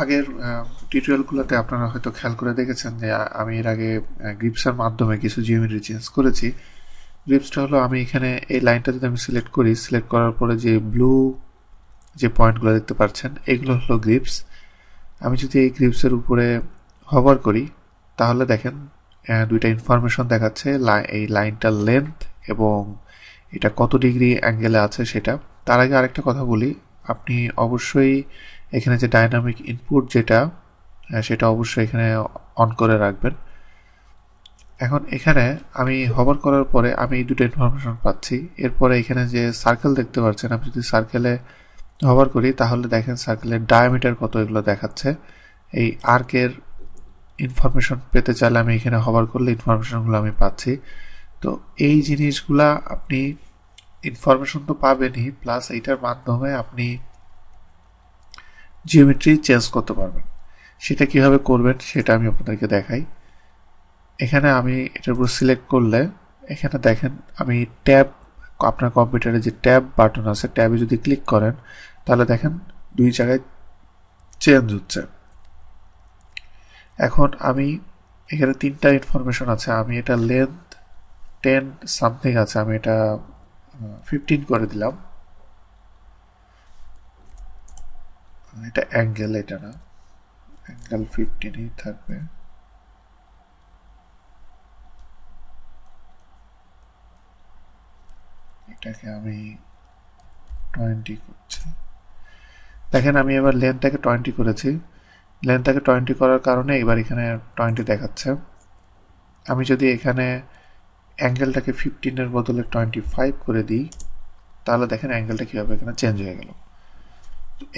আগের টিউটোরিয়ালগুলোতে আপনারা হয়তো খেয়াল করে দেখেছেন যে আমি এর আগে গ্রিপসের মাধ্যমে কিছু জিওমেট্রি চেঞ্জ করেছি। গ্রিপসটা হলো আমি এখানে এই লাইনটা যদি আমি সিলেক্ট করি, সিলেক্ট করার পরে যে ব্লু যে পয়েন্টগুলো দেখতে পাচ্ছেন এগুলো হলো গ্রিপস। আমি যদি এই গ্রিপসের উপরে হভার করি তাহলে দেখেন দুইটা ইনফরমেশন দেখাচ্ছে, এই লাইনটার লেন্থ এবং এটা কত ডিগ্রি অ্যাঙ্গেলে আছে সেটা। তার আগে আরেকটা কথা বলি, আপনি অবশ্যই এখানে যে ডাইনামিক ইনপুট যেটা সেটা অবশ্যই এখানে অন করে রাখবেন। এখন এখানে আমি হভার করার পরে আমি এই দুটো ইনফরমেশন পাচ্ছি। এরপরে এখানে যে সার্কেল দেখতে পাচ্ছেন, আমি যদি সার্কেলে হভার করি তাহলে দেখেন সার্কেলের ডায়ামিটার কত এগুলো দেখাচ্ছে। এই আর্কের ইনফরমেশন পেতে চাইলে আমি এখানে হভার করলে ইনফরমেশনগুলো আমি পাচ্ছি। তো এই জিনিসগুলা আপনি ইনফরমেশন তো পাবেনই, প্লাস এইটার মাধ্যমে আপনি জিওমেট্রি চেঞ্জ করতে পারবেন। সেটা কিভাবে করবেন সেটা আমি আপনাদেরকে দেখাই। এখানে আমি এটার উপর সিলেক্ট করলে এখানে দেখেন আমি ট্যাব, আপনার কম্পিউটারে যে ট্যাব বাটন আছে ট্যাবে যদি ক্লিক করেন তাহলে দেখেন দুই জায়গায় চেঞ্জ হচ্ছে। এখন আমি এখানে তিনটা ইনফরমেশন আছে, আমি এটা লেন্থ 10 সামথিং আছে, আমি এটা 15 করে দিলাম। এটা অ্যাঙ্গেল, এটা না, অ্যাঙ্গেল 15ই থাকবে। এটাকে আমি 20 করছি। দেখেন আমি এবার লেন্থটাকে 20 করেছি। লেন্থটাকে 20 করার কারণে এবার এখানে 20 দেখাচ্ছে। আমি যদি এখানে অ্যাঙ্গেলটাকে 15 বদলে 25 করে দিই তাহলে দেখেন অ্যাঙ্গেলটা কীভাবে এখানে চেঞ্জ হয়ে গেল।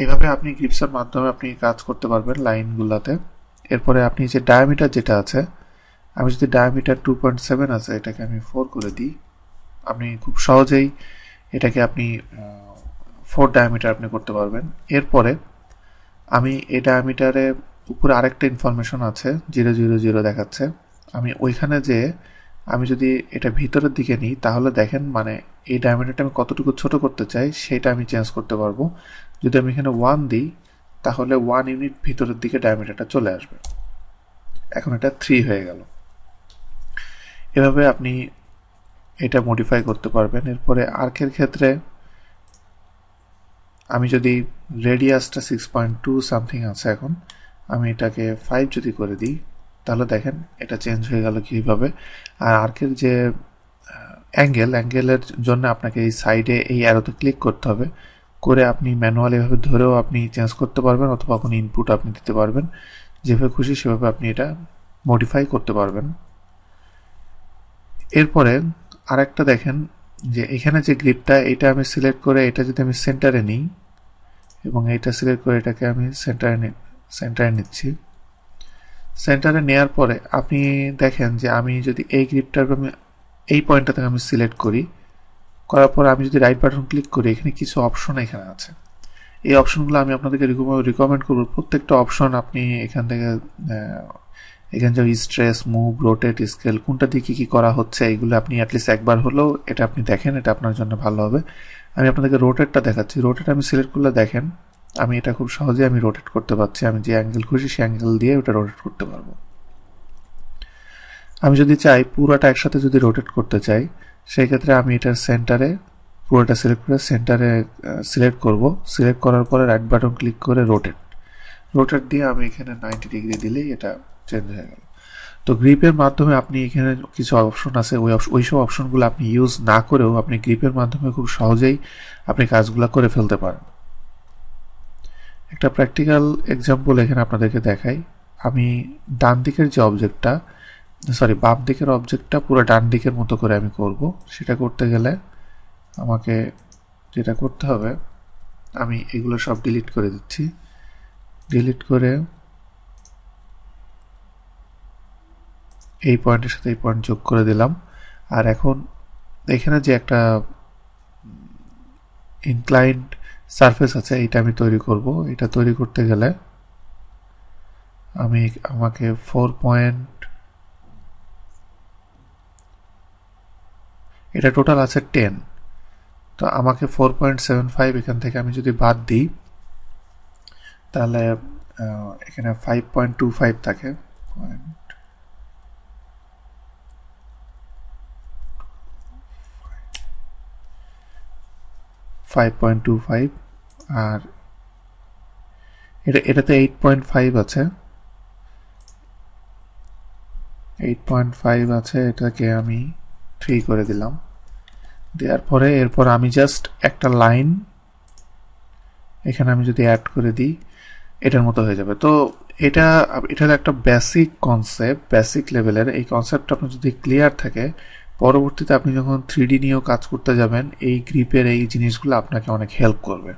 এইভাবে আপনি গ্রিপসের মাধ্যমে আপনি কাজ করতে পারবেন লাইনগুলোতে। এরপরে আপনি যে ডায়ামিটার যেটা আছে, আমি যদি ডায়ামিটার 2.7 আছে এটাকে আমি 4 করে দিই, আপনি খুব সহজেই এটাকে আপনি 4 ডায়ামিটার আপনি করতে পারবেন। এরপরে আমি এই ডায়ামিটারে উপরে আরেকটা ইনফরমেশন আছে 000 দেখাচ্ছে। আমি ওইখানে যে আমি যদি এটা ভিতরের দিকে নিই তাহলে দেখেন মানে এই ডায়ামিটারটা আমি কতটুকু ছোট করতে চাই সেটা আমি চেঞ্জ করতে পারবো। যদি আমি এখানে 1 দিই তাহলে 1 ইউনিট ভিতরের দিকে ডায়ামিটারটা চলে আসবে। এখন এটা 3 হয়ে গেল। এভাবে আপনি এটা মডিফাই করতে পারবেন। এরপরে আর্কের ক্ষেত্রে আমি যদি রেডিয়াসটা 6.2 সামথিং আছে, এখন আমি এটাকে 5 যদি করে দিই তাহলে দেখেন এটা চেঞ্জ হয়ে গেল কীভাবে। আর আর্কের যে অ্যাঙ্গেলের জন্য আপনাকে এই সাইডে এই অ্যারোতে ক্লিক করতে হবে, করে আপনি ম্যানুয়ালি এভাবে ধরেও আপনি চেঞ্জ করতে পারবেন অথবা কোনো ইনপুট আপনি দিতে পারবেন। যেভাবে খুশি সেভাবে আপনি এটা মডিফাই করতে পারবেন। এরপরে আরেকটা দেখেন যে এখানে যে গ্রিপটা এটা আমি সিলেক্ট করে এটা যদি আমি সেন্টারে নিই এবং এটা সিলেক্ট করে এটাকে আমি সেন্টারে নিচ্ছি। সেন্টারে নেওয়ার পরে আপনি দেখেন যে আমি যদি এই গ্রিপটার আমি এই পয়েন্টটা থেকে আমি সিলেক্ট করি, করার পর আমি যদি রাইট বাটন ক্লিক করি এখানে কিছু অপশন এখানে আছে। এই অপশনগুলো আমি আপনাদেরকে রিকমেন্ড করবো, প্রত্যেকটা অপশন আপনি এখান থেকে এখানে যে স্ট্রেস, মুভ, রোটেট, স্কেল কোনটা দিয়ে কী করা হচ্ছে এইগুলো আপনি অ্যাটলিস্ট একবার হলেও এটা আপনি দেখেন, এটা আপনার জন্য ভালো হবে। আমি আপনাদেরকে রোটেটটা দেখাচ্ছি। রোটেট আমি সিলেক্ট করলে দেখেন আমি এটা খুব সহজে আমি রোটেট করতে পারছি। আমি যে অ্যাঙ্গেল খুশি সেই অ্যাঙ্গেল দিয়ে ওটা রোটেট করতে পারবো। আমি যদি চাই পুরোটা একসাথে যদি রোটেট করতে চাই সেই ক্ষেত্রে আমি এটার সেন্টারে পুরোটা সিলেক্ট করে সেন্টারে সিলেক্ট করব। সিলেক্ট করার পরে রাইট বাটন ক্লিক করে রোটেট দিয়ে আমি এখানে 90 ডিগ্রি দিলেই এটা চেঞ্জ হয়ে গেল। তো গ্রিপের মাধ্যমে আপনি এখানে কিছু অপশন আছে, ওইসব অপশনগুলো আপনি ইউজ না করেও আপনি গ্রিপের মাধ্যমে খুব সহজেই আপনি কাজগুলো করে ফেলতে পারেন। একটা প্র্যাকটিক্যাল এক্সাম্পল এখানে আপনাদেরকে দেখাই। আমি ডান দিকের যে অবজেক্টটা, বাম দিকের অবজেক্টটা পুরো ডান দিকের মতো করে আমি করব। সেটা করতে গেলে আমাকে যেটা করতে হবে, আমি এগুলো সব ডিলিট করে দিচ্ছি। ডিলিট করে এই পয়েন্টের সাথে এই পয়েন্ট যোগ করে দিলাম। আর এখন এখানে যে একটা ইনক্লাইন্ড সারফেস আছে এটা আমি তৈরি করব। এটা তৈরি করতে গেলে আমাকে 4 পয়েন্ট, এটা টোটাল আছে 10, তো আমাকে 4.75 এখান থেকে আমি যদি বাদ দিই তাহলে এখানে 5.25 থাকে, 5.25, আর এটাতে 8.5 আছে, 8.5 আছে, এটাকে আমি 3 করে দিলাম। দেওয়ার পরে এরপর আমি জাস্ট একটা লাইন এখানে আমি যদি অ্যাড করে দিই, এটার মতো হয়ে যাবে। তো এটার একটা বেসিক কনসেপ্ট, বেসিক লেভেলের এই কনসেপ্টটা আপনার যদি ক্লিয়ার থাকে, পরবর্তীতে আপনি যখন 3D নিয়েও কাজ করতে যাবেন, এই গ্রিপের এই জিনিসগুলো আপনাকে অনেক হেল্প করবে।